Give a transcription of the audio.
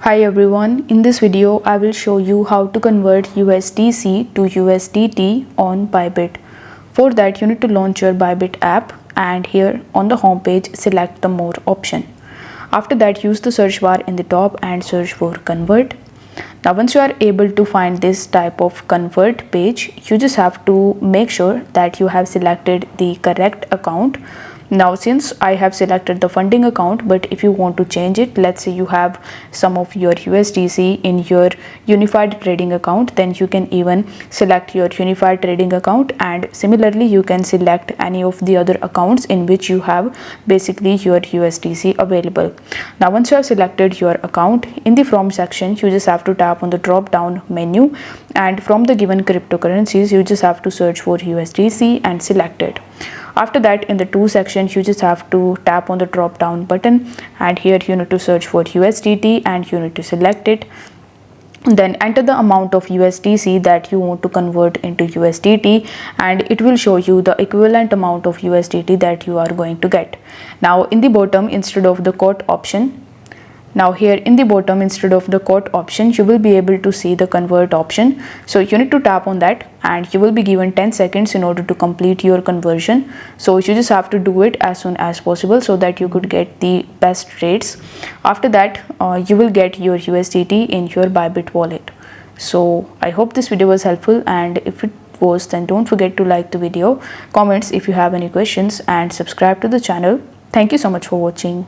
Hi everyone, in this video I will show you how to convert USDC to USDT on Bybit. For that you need to launch your Bybit app and here on the home page select the more option. After that use the search bar in the top and search for convert. Now once you are able to find this type of convert page, you just have to make sure that you have selected the correct account. Now since I have selected the funding account, but if you want to change it, let's say you have some of your USDC in your unified trading account, then you can even select your unified trading account, and similarly you can select any of the other accounts in which you have basically your USDC available. Now once you have selected your account, in the from section you just have to tap on the drop down menu, and from the given cryptocurrencies you just have to search for USDC and select it. After that in the to section you just have to tap on the drop down button, and here you need to search for USDT and you need to select it. Then enter the amount of USDC that you want to convert into USDT, and it will show you the equivalent amount of USDT that you are going to get. Now in the bottom instead of the quote option, now here in the bottom instead of the quote option you will be able to see the convert option. So you need to tap on that and you will be given 10 seconds in order to complete your conversion. So you just have to do it as soon as possible so that you could get the best rates. After that you will get your USDT in your Bybit wallet. So I hope this video was helpful, and if it was, then don't forget to like the video, comments if you have any questions, and subscribe to the channel. Thank you so much for watching.